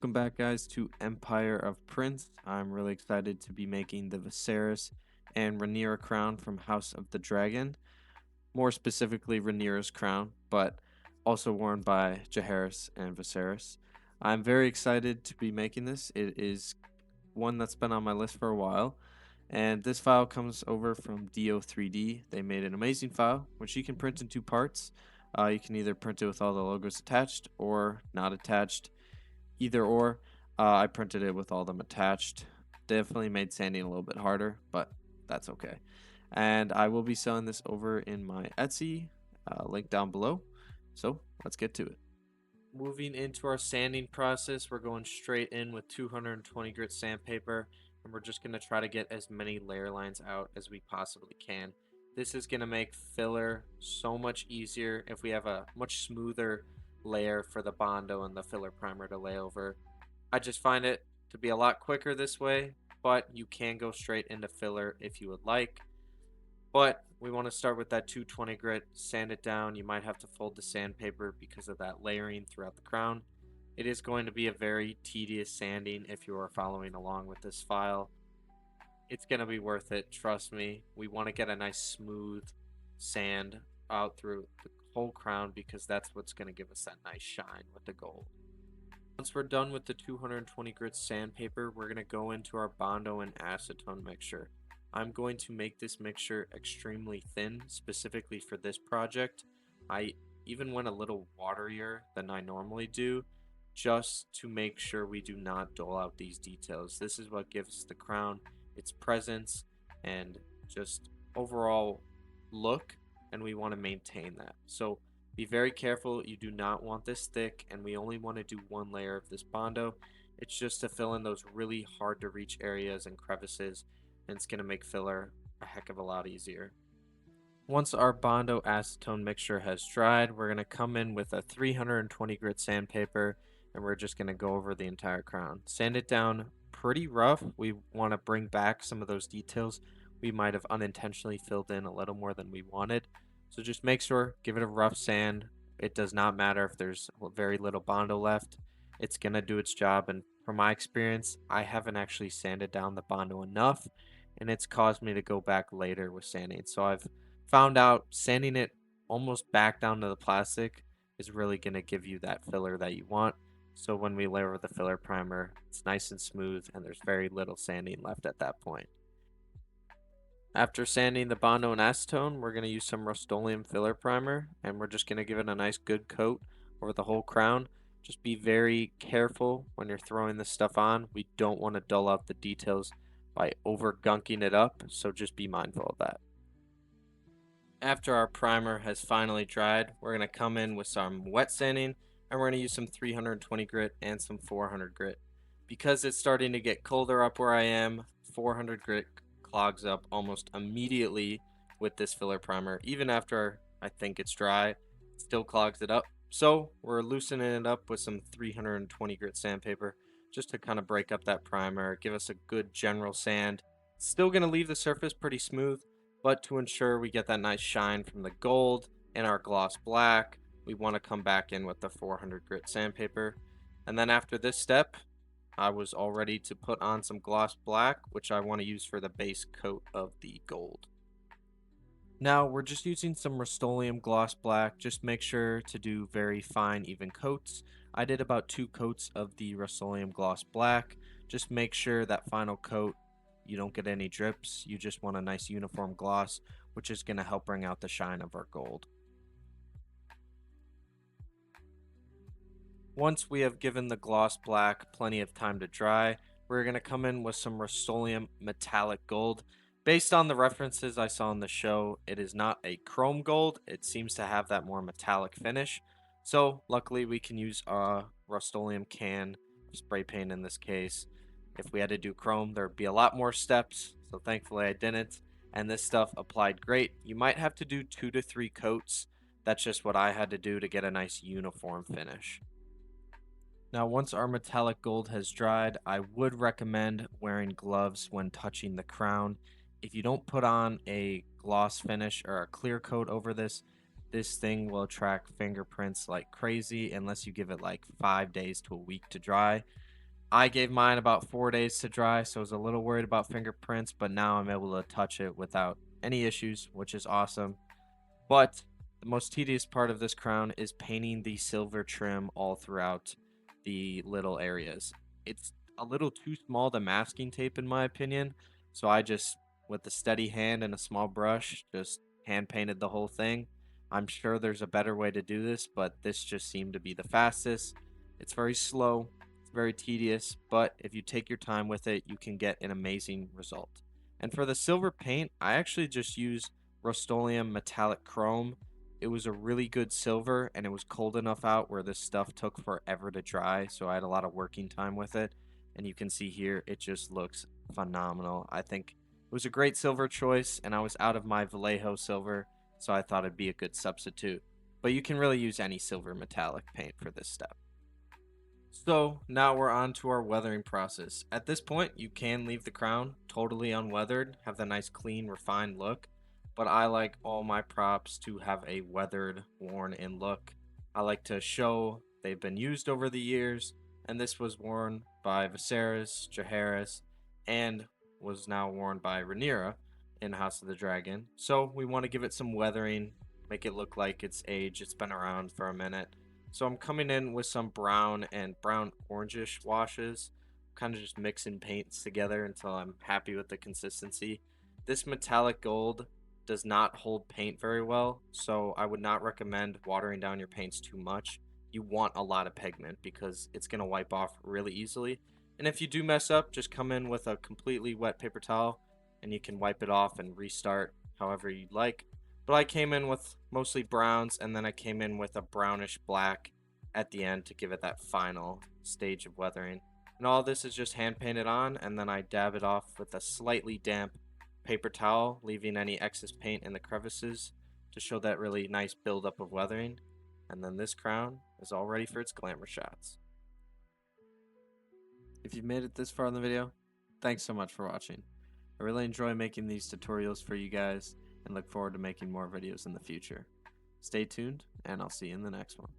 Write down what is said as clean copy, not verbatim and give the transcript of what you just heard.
Welcome back, guys, to Empire of Prince. I'm really excited to be making the Viserys and Rhaenyra Crown from House of the Dragon. More specifically, Rhaenyra's crown, but also worn by Jaehaerys and Viserys. I'm very excited to be making this. It is one that's been on my list for a while, and this file comes over from DO3D. They made an amazing file, which you can print in two parts. You can either print it with all the logos attached or not attached. Either or. I printed it with all them attached. Definitely made sanding a little bit harder, but that's okay. And I will be selling this over in my Etsy, link down below. So let's get to it. Moving into our sanding process, we're going straight in with 220 grit sandpaper, and we're just going to try to get as many layer lines out as we possibly can. This is going to make filler so much easier if we have a much smoother layer for the Bondo and the filler primer to lay over. I just find it to be a lot quicker this way, but you can go straight into filler if you would like. But we want to start with that 220 grit, sand it down. You might have to fold the sandpaper because of that layering throughout the crown. It is going to be a very tedious sanding if you are following along with this file. It's going to be worth it, trust me. We want to get a nice smooth sand out through the whole crown because that's what's going to give us that nice shine with the gold. Once we're done with the 220 grit sandpaper, we're going to go into our Bondo and acetone mixture. I'm going to make this mixture extremely thin, specifically for this project. I even went a little waterier than I normally do, just to make sure we do not dull out these details. This is what gives the crown its presence and just overall look, and we want to maintain that. So be very careful. You do not want this thick, and we only want to do one layer of this Bondo. It's just to fill in those really hard to reach areas and crevices, and it's going to make filler a heck of a lot easier. Once our Bondo acetone mixture has dried, we're going to come in with a 320 grit sandpaper, and we're just going to go over the entire crown. Sand it down pretty rough. We want to bring back some of those details we might have unintentionally filled in a little more than we wanted. So just make sure, give it a rough sand. It does not matter if there's very little Bondo left. It's going to do its job, and from my experience, I haven't actually sanded down the Bondo enough, and it's caused me to go back later with sanding. So I've found out sanding it almost back down to the plastic is really going to give you that filler that you want. So when we layer the filler primer, it's nice and smooth, and there's very little sanding left at that point. After sanding the Bondo and acetone, we're going to use some Rust-Oleum filler primer, and we're just going to give it a nice good coat over the whole crown. Just be very careful when you're throwing this stuff on. We don't want to dull out the details by over gunking it up, so just be mindful of that. After our primer has finally dried, we're going to come in with some wet sanding, and we're going to use some 320 grit and some 400 grit. Because it's starting to get colder up where I am, 400 grit clogs up almost immediately with this filler primer. Even after I think it's dry, it still clogs it up. So we're loosening it up with some 320 grit sandpaper just to kind of break up that primer, give us a good general sand. Still going to leave the surface pretty smooth, but to ensure we get that nice shine from the gold and our gloss black, we want to come back in with the 400 grit sandpaper. And then after this step, I was all ready to put on some gloss black, which I want to use for the base coat of the gold. Now we're just using some Rust-Oleum gloss black. Just make sure to do very fine, even coats. I did about 2 coats of the Rust-Oleum gloss black. Just make sure that final coat, you don't get any drips. You just want a nice uniform gloss, which is going to help bring out the shine of our gold. Once we have given the gloss black plenty of time to dry, we're going to come in with some Rust-Oleum metallic gold. Based on the references I saw in the show, it is not a chrome gold. It seems to have that more metallic finish. So luckily we can use a Rust-Oleum can spray paint in this case. If we had to do chrome, there'd be a lot more steps. So thankfully I didn't. And this stuff applied great. You might have to do 2 to 3 coats. That's just what I had to do to get a nice uniform finish. Now, once our metallic gold has dried, I would recommend wearing gloves when touching the crown. If you don't put on a gloss finish or a clear coat over this, this thing will attract fingerprints like crazy unless you give it like 5 days to a week to dry. I gave mine about 4 days to dry, so I was a little worried about fingerprints, but now I'm able to touch it without any issues, which is awesome. But the most tedious part of this crown is painting the silver trim all throughout the little areas. It's a little too small to masking tape in my opinion, so I just, with a steady hand and a small brush, just hand painted the whole thing. I'm sure there's a better way to do this, but this just seemed to be the fastest. It's very slow, it's very tedious, but if you take your time with it, you can get an amazing result. And for the silver paint, I actually just use Rust-Oleum Metallic Chrome. It was a really good silver, and it was cold enough out where this stuff took forever to dry, so I had a lot of working time with it. And you can see here, it just looks phenomenal. I think it was a great silver choice, and I was out of my Vallejo silver, so I thought it'd be a good substitute. But you can really use any silver metallic paint for this step. So now we're on to our weathering process. At this point, you can leave the crown totally unweathered, have the nice clean refined look, but I like all my props to have a weathered, worn in look. I like to show they've been used over the years, and this was worn by Viserys, Jaehaerys, and was now worn by Rhaenyra in House of the Dragon. So we want to give it some weathering, make it look like it's aged, it's been around for a minute. So I'm coming in with some brown and brown orangish washes, kind of just mixing paints together until I'm happy with the consistency. This metallic gold does not hold paint very well, so I would not recommend watering down your paints too much. You want a lot of pigment because it's going to wipe off really easily. And if you do mess up, just come in with a completely wet paper towel and you can wipe it off and restart however you'd like. But I came in with mostly browns, and then I came in with a brownish black at the end to give it that final stage of weathering. And all this is just hand painted on, and then I dab it off with a slightly damp paper towel, leaving any excess paint in the crevices to show that really nice buildup of weathering. And then this crown is all ready for its glamour shots. If you've made it this far in the video, thanks so much for watching. I really enjoy making these tutorials for you guys and look forward to making more videos in the future. Stay tuned, and I'll see you in the next one.